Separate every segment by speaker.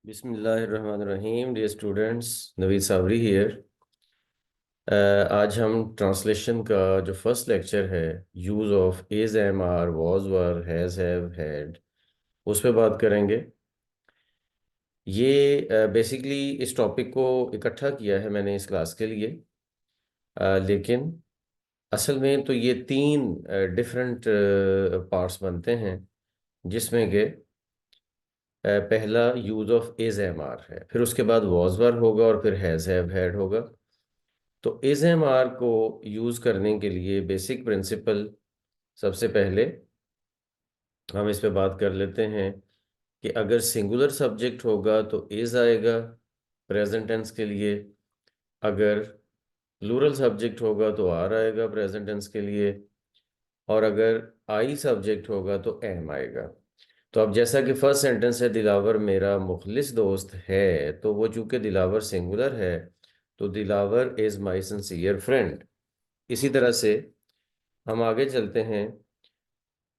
Speaker 1: बिस्मिल्लाहिर्रहमानिर्रहीम। Dear students, Naveed Sabri here. आज हम ट्रांसलेशन का जो फर्स्ट लेक्चर है, use of is, am, are, was, were, has, have, had, उस पर बात करेंगे। ये बेसिकली इस टॉपिक को इकट्ठा किया है मैंने इस क्लास के लिए। लेकिन असल में तो ये तीन डिफरेंट पार्ट्स बनते हैं, जिसमें कि पहला use of is, am, are है, फिर उसके बाद वॉज, वर होगा और फिर हैज़, हैव, हैड होगा। तो इज एम आर को यूज़ करने के लिए बेसिक प्रिंसिपल, सबसे पहले हम इस पे बात कर लेते हैं कि अगर सिंगुलर सब्जेक्ट होगा तो इज आएगा प्रेजेंट टेंस के लिए। अगर प्लूरल सब्जेक्ट होगा तो आर आएगा प्रेजेंट टेंस के लिए। और अगर आई सब्जेक्ट होगा तो एम आएगा। तो अब जैसा कि फर्स्ट सेंटेंस है, दिलावर मेरा मुखलिस दोस्त है, तो वो चूंकि दिलावर सिंगुलर है तो Dilawar is my sincere friend. इसी तरह से हम आगे चलते हैं।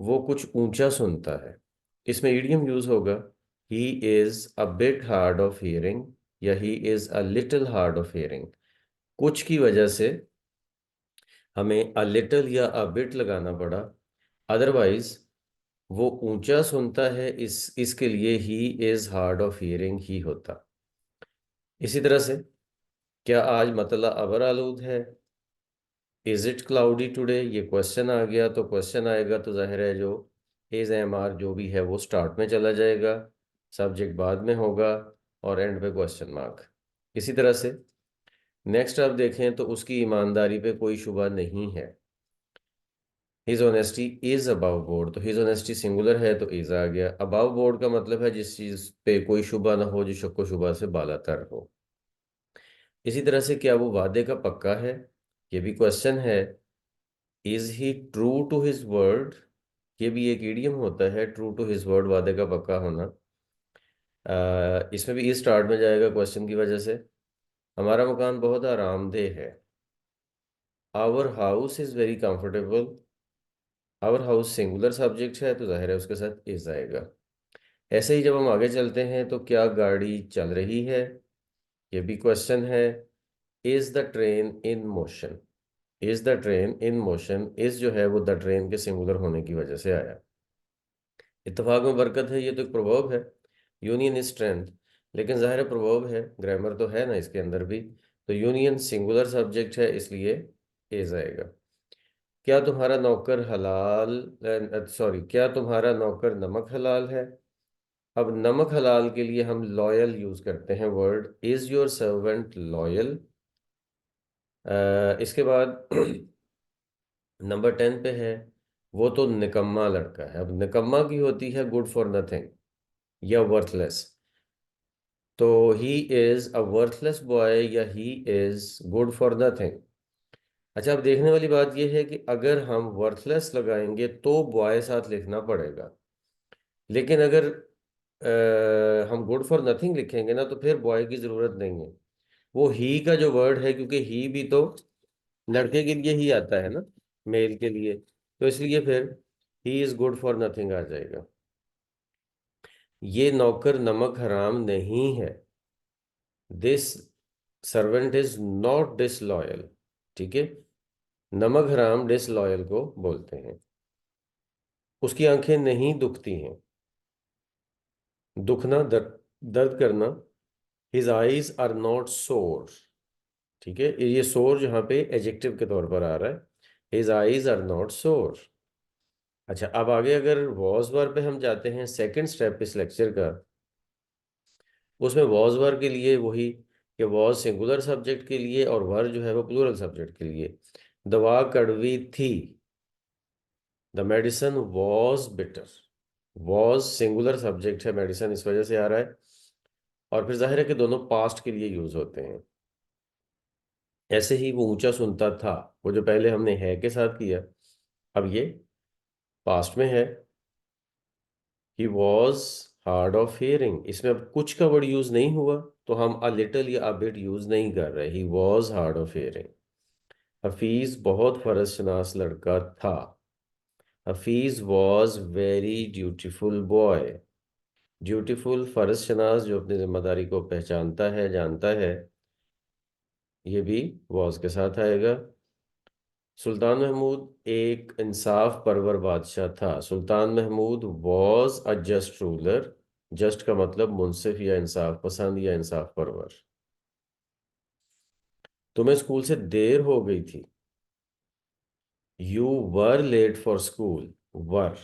Speaker 1: वो कुछ ऊंचा सुनता है, इसमें ईडियम यूज होगा he is a bit hard of hearing या he is a little hard of hearing. कुछ की वजह से हमें अ लिटिल या अ बिट लगाना पड़ा, अदरवाइज वो ऊंचा सुनता है, इसके लिए he is hard of hearing ही होता। इसी तरह से क्या आज मतला अबर आलूद है, इज इट क्लाउडी टुडे, ये क्वेश्चन आ गया तो क्वेश्चन आएगा तो जाहिर है जो इज एम आर जो भी है वो स्टार्ट में चला जाएगा, सब्जेक्ट बाद में होगा और एंड पे क्वेश्चन मार्क। इसी तरह से नेक्स्ट आप देखें तो उसकी ईमानदारी पे कोई शुबा नहीं है, his honesty is above board, तो हिज ऑनेस्टी सिंगुलर है तो इज आ गया। अबव बोर्ड का मतलब है जिस चीज पे कोई शुबा ना हो, जो शक्को शुबा से बालातर हो। इसी तरह से क्या वो वादे का पक्का है, ये भी क्वेश्चन है। Is he true to his word, ये भी एक ईडियम होता है, ट्रू टू हिज वर्ड, वादे का पक्का होना। इसमें भी इस स्टार्ट में जाएगा क्वेश्चन की वजह से। हमारा मकान बहुत आरामदेह है, our house is very comfortable. Our house singular subject है तो जाहिर है उसके साथ इज आएगा। ऐसे ही जब हम आगे चलते हैं तो क्या गाड़ी चल रही है, ये भी क्वेश्चन है। Is the train in motion, is the train in motion, is जो है वो द ट्रेन के सिंगुलर होने की वजह से आया। इत्तेफाक में बरकत है, ये तो एक प्रवर्ब है, यूनियन इज स्ट्रेंथ, लेकिन जाहिर है प्रवर्ब है, ग्रामर तो है ना इसके अंदर भी। तो यूनियन सिंगुलर सब्जेक्ट है इसलिए इज आएगा। क्या तुम्हारा नौकर हलाल, सॉरी, क्या तुम्हारा नौकर नमक हलाल है। अब नमक हलाल के लिए हम लॉयल यूज करते हैं word, is your servant loyal. इसके बाद नंबर 10 पे है, वो तो निकम्मा लड़का है। अब निकम्मा की होती है गुड फॉर नथिंग या वर्थलेस, तो he is a worthless boy या he is good for nothing. अच्छा, अब देखने वाली बात यह है कि अगर हम वर्थलेस लगाएंगे तो बॉय साथ लिखना पड़ेगा, लेकिन अगर हम गुड फॉर नथिंग लिखेंगे ना तो फिर बॉय की जरूरत नहीं है। वो ही का जो वर्ड है, क्योंकि ही भी तो लड़के के लिए ही आता है ना, मेल के लिए, तो इसलिए फिर he is good for nothing आ जाएगा। ये नौकर नमक हराम नहीं है, this servant is not disloyal. ठीक है, नमक हराम डिसलॉयल को बोलते हैं। उसकी आंखें नहीं दुखती हैं, दुखना दर्द करना। हिज आईज आर नॉट सोर, ठीक है, ये सोर जहां पे एजेक्टिव के तौर पर आ रहा है, हिज आईज आर नॉट सोर। अच्छा, अब आगे अगर वॉज वर पे हम जाते हैं, सेकंड स्टेप इस लेक्चर का, उसमें वॉज वर के लिए वही कि वॉज सिंगुलर सब्जेक्ट के लिए और वर जो है वो प्लूरल सब्जेक्ट के लिए। दवा कड़वी थी, the medicine was bitter. Was singular subject है, मेडिसन इस वजह से आ रहा है, और फिर जाहिर है कि दोनों पास्ट के लिए यूज होते हैं। ऐसे ही वो ऊंचा सुनता था, वो जो पहले हमने है के साथ किया, अब ये पास्ट में है। He was hard of hearing, इसमें अब कुछ का वर्ड यूज नहीं हुआ, तो हम अ लिटिल या अ बिट यूज नहीं कर रहे। He was hard of hearing. Hafeez बहुत फर्ज शनास लड़का था, Hafeez was very dutiful boy. Dutiful, फर्ज शनास, जो अपनी जिम्मेदारी को पहचानता है, जानता है, ये भी वॉज के साथ आएगा। सुल्तान महमूद एक इंसाफ परवर बादशाह था। Sultan Mahmud was a just ruler. Just का मतलब मुंसिफ या इंसाफ पसंद या इंसाफ परवर। तुम्हें स्कूल से देर हो गई थी। You were late for school. Were,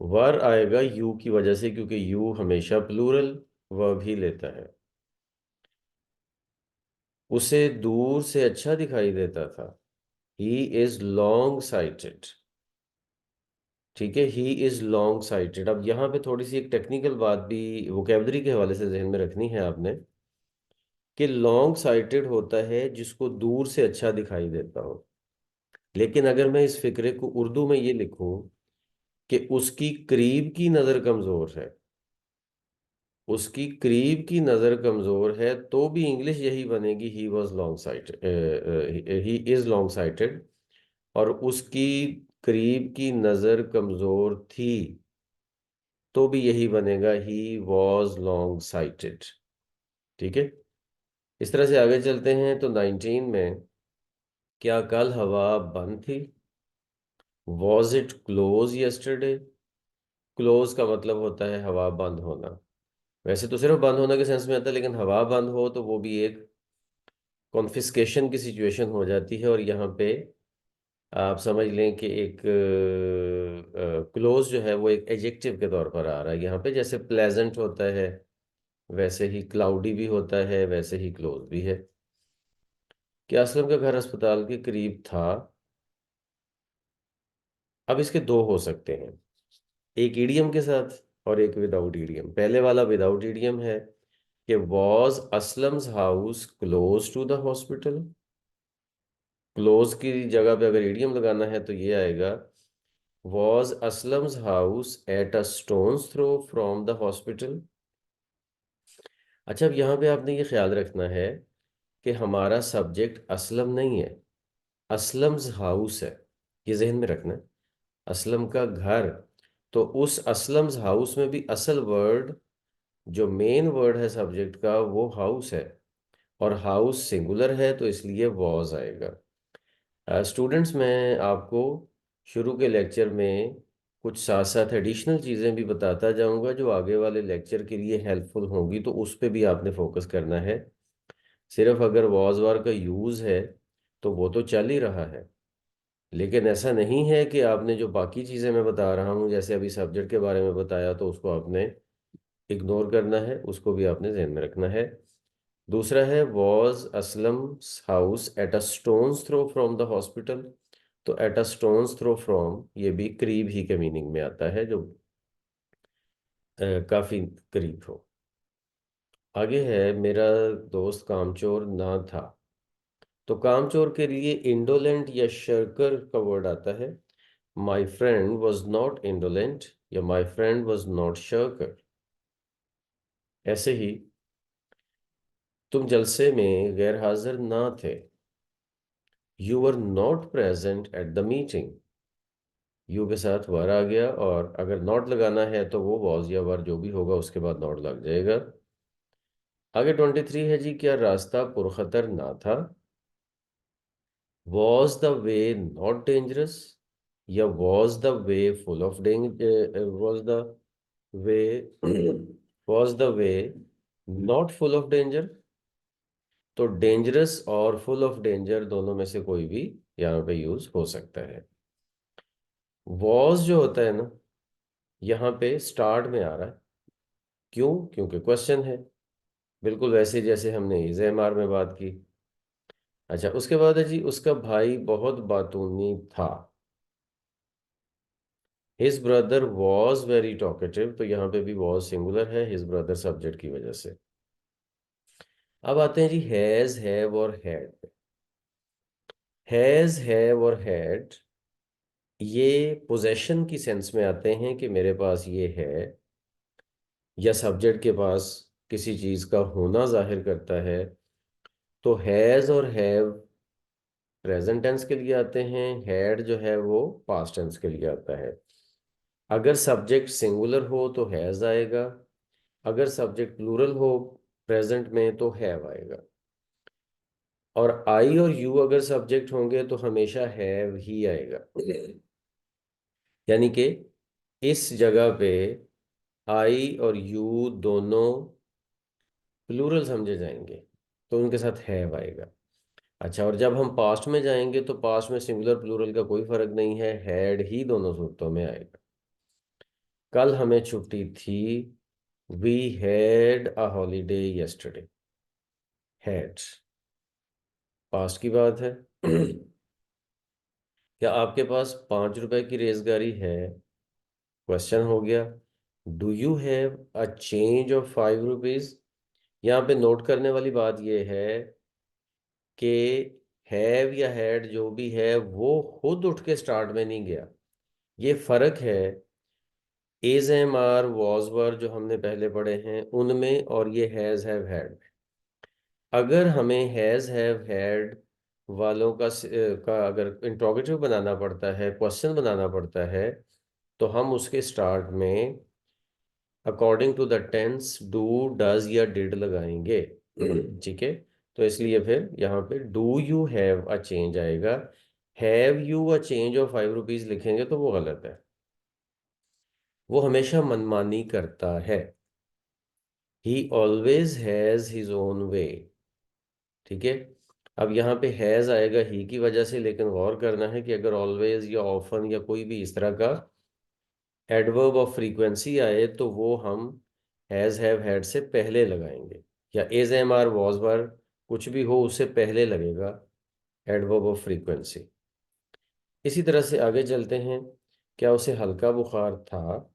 Speaker 1: were आएगा यू की वजह से, क्योंकि यू हमेशा प्लूरल वर्ब ही लेता है। उसे दूर से अच्छा दिखाई देता था। He is long sighted. ठीक है, ही इज लॉन्ग साइटेड। अब यहाँ पे थोड़ी सी एक टेक्निकल बात भी वोकेबलरी के हवाले से जहन में रखनी है आपने, कि लॉन्ग साइटेड होता है जिसको दूर से अच्छा दिखाई देता हो। लेकिन अगर मैं इस फिक्रे को उर्दू में ये लिखूं कि उसकी करीब की नज़र कमज़ोर है, उसकी करीब की नज़र कमज़ोर है, तो भी इंग्लिश यही बनेगी, he was long sighted, he is long sighted. और उसकी करीब की नज़र कमज़ोर थी, तो भी यही बनेगा, ही वॉज लॉन्ग साइटेड। ठीक है, इस तरह से आगे चलते हैं। तो 19 में, क्या कल हवा बंद थी। Was it close yesterday. Close का मतलब होता है हवा बंद होना। वैसे तो सिर्फ बंद होने के सेंस में आता है, लेकिन हवा बंद हो तो वो भी एक कॉन्फिस्केशन की सिचुएशन हो जाती है। और यहाँ पे आप समझ लें कि एक क्लोज जो है वो एक एजेक्टिव के तौर पर आ रहा है यहाँ पे। जैसे प्लेजेंट होता है, वैसे ही क्लाउडी भी होता है, वैसे ही क्लोज भी है। क्या असलम का घर अस्पताल के करीब था। अब इसके दो हो सकते हैं, एक ईडीएम के साथ और एक विदाउट ईडीएम। पहले वाला विदाउट ईडीएम है कि was Aslam's house close to the hospital. Close की जगह पे अगर ईडीएम लगाना है तो ये आएगा, was Aslam's house at a stone's throw from the hospital. अच्छा, अब यहाँ पे आपने ये ख्याल रखना है कि हमारा सब्जेक्ट असलम नहीं है, असलम्स हाउस है। ये जहन में रखना है, असलम का घर। तो उस असलम्स हाउस में भी असल वर्ड, जो मेन वर्ड है सब्जेक्ट का, वो हाउस है। और हाउस सिंगुलर है, तो इसलिए वॉज आएगा। स्टूडेंट्स, मैं आपको शुरू के लेक्चर में कुछ साथ साथ एडिशनल चीज़ें भी बताता जाऊंगा जो आगे वाले लेक्चर के लिए हेल्पफुल होंगी, तो उस पे भी आपने फोकस करना है। सिर्फ अगर वॉज वार का यूज़ है तो वो तो चल ही रहा है, लेकिन ऐसा नहीं है कि आपने जो बाकी चीज़ें मैं बता रहा हूँ, जैसे अभी सब्जेक्ट के बारे में बताया, तो उसको आपने इग्नोर करना है, उसको भी आपने ध्यान में रखना है। दूसरा है, was Aslam house at a stone's throw from the hospital. तो at a stone's throw from, ये भी करीब ही के मीनिंग में आता है, जो काफी करीब हो। आगे है, मेरा दोस्त कामचोर ना था। तो कामचोर के लिए इंडोलेंट या शर्कर का वर्ड आता है। My friend was not indolent या माई फ्रेंड वॉज नॉट शर्कर। ऐसे ही, तुम जलसे में गैर हाजिर ना थे। You were not present at the meeting. You के साथ वर आ गया, और अगर नॉट लगाना है तो वो वॉज या वर जो भी होगा उसके बाद नॉट लग जाएगा। आगे 23 है जी, क्या रास्ता पुरखतर ना था। Was the way not dangerous या was the way full of danger. Was the way was the way not full of danger. तो डेंजरस और फुल ऑफ डेंजर दोनों में से कोई भी यहाँ पे यूज हो सकता है। वॉज जो होता है ना, यहाँ पे स्टार्ट में आ रहा है। क्यों? क्योंकि क्वेश्चन है, बिल्कुल वैसे जैसे हमने इज़ेमार में बात की। अच्छा, उसके बाद है जी, उसका भाई बहुत बातूनी था। His brother was very talkative. तो यहाँ पे भी वॉज सिंगुलर है, हिज ब्रदर सब्जेक्ट की वजह से। अब आते हैं जी, हैज, हैव और हैड। हैज, हैव और हैड ये पोजेशन की सेंस में आते हैं कि मेरे पास ये है, या सब्जेक्ट के पास किसी चीज का होना जाहिर करता है। तो हैज और हैव प्रेजेंट टेंस के लिए आते हैं, हैड जो है वो पास्ट टेंस के लिए आता है। अगर सब्जेक्ट सिंगुलर हो तो हैज आएगा, अगर सब्जेक्ट प्लूरल हो प्रेजेंट में तो हैव आएगा। और आई और यू अगर सब्जेक्ट होंगे तो हमेशा हैव ही आएगा। यानी कि इस जगह पे आई और यू दोनों प्लूरल समझे जाएंगे तो उनके साथ हैव आएगा। अच्छा, और जब हम पास्ट में जाएंगे तो पास्ट में सिंगुलर प्लूरल का कोई फर्क नहीं है, हैड ही दोनों सूरतों में आएगा। कल हमें छुट्टी थी, we had a holiday yesterday. Had past की बात है। क्या आपके पास 5 रुपए की रेजगारी है? क्वेश्चन हो गया। Do you have a change of 5 rupees? यहाँ पे नोट करने वाली बात यह है कि हैव या हैड जो भी है वो खुद उठ के स्टार्ट में नहीं गया। ये फर्क है is am are was were जो हमने पहले पढ़े हैं उनमें, और ये हैज हैव हैड। अगर हमें हैज हैव हैड वालों का अगर इंट्रोगेटिव बनाना पड़ता है, क्वेश्चन बनाना पड़ता है, तो हम उसके स्टार्ट में according to the tense do does या डिड लगाएंगे। ठीक है, तो इसलिए फिर यहाँ पे do you have a change आएगा। Have you a change of 5 rupees लिखेंगे तो वो गलत है। वो हमेशा मनमानी करता है। ही always has his own way. ठीक है, अब यहाँ पे हैज आएगा ही की वजह से, लेकिन गौर करना है कि अगर ऑलवेज या ऑफन या कोई भी इस तरह का एडवर्ब ऑफ फ्रीक्वेंसी आए तो वो हम हैज हैव हैड से पहले लगाएंगे, या is am are was were कुछ भी हो उससे पहले लगेगा एडवर्ब ऑफ फ्रीक्वेंसी। इसी तरह से आगे चलते हैं। क्या उसे हल्का बुखार था?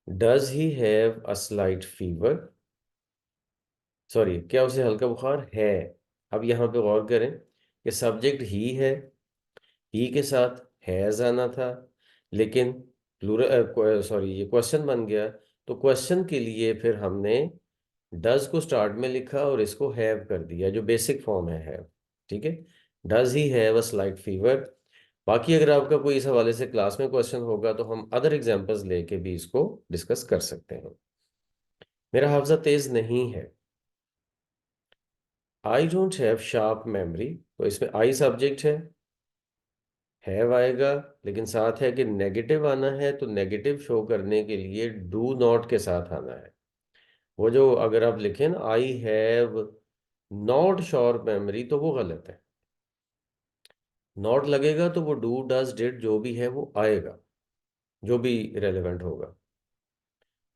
Speaker 1: Does he have a slight fever? Sorry, क्या उसे हल्का बुखार है? अब यहाँ पे गौर करें कि सब्जेक्ट ही है, ही के साथ हैज आना था, लेकिन प्लूरल सॉरी ये क्वेश्चन बन गया, तो क्वेश्चन के लिए फिर हमने डज को स्टार्ट में लिखा और इसको हैव कर दिया, जो बेसिक फॉर्म है हैव। ठीक है, does he have a slight fever. बाकी अगर आपका कोई इस हवाले से क्लास में क्वेश्चन होगा तो हम अदर एग्जांपल्स लेके भी इसको डिस्कस कर सकते हैं। मेरा हाफजा तेज नहीं है। I don't have sharp memory, तो इसमें आई सब्जेक्ट है, हैव आएगा, लेकिन साथ है कि नेगेटिव आना है, तो नेगेटिव शो करने के लिए डू नॉट के साथ आना है। वो जो अगर आप लिखें ना I have not sharp memory तो वो गलत है। नॉट लगेगा तो वो डू डज डिड जो भी है वो आएगा, जो भी रेलेवेंट होगा।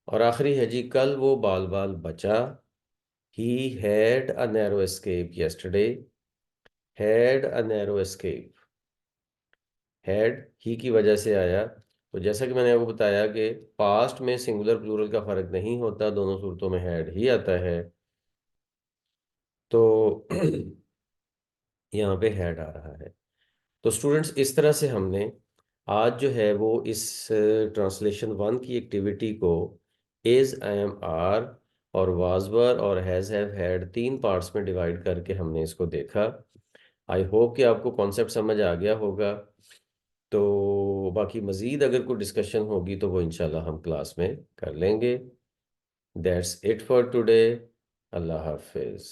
Speaker 1: और आखिरी है जी, कल वो बाल बाल बचा। He had a narrow escape yesterday. Had a narrow escape, had he की वजह से आया। तो जैसा कि मैंने आपको बताया कि पास्ट में सिंगुलर प्लूरल का फर्क नहीं होता, दोनों सूरतों में हैड ही आता है। तो यहाँ पे हैड आ रहा है। तो स्टूडेंट्स, इस तरह से हमने आज जो है वो इस ट्रांसलेशन 1 की एक्टिविटी को इज, आई एम, आर और वाज वर और हैज हैव हैड 3 पार्ट्स में डिवाइड करके हमने इसको देखा। आई होप कि आपको कॉन्सेप्ट समझ आ गया होगा। तो बाकी मज़ीद अगर कोई डिस्कशन होगी तो वो इंशाल्लाह हम क्लास में कर लेंगे। That's it for today. अल्लाह हाफिज़।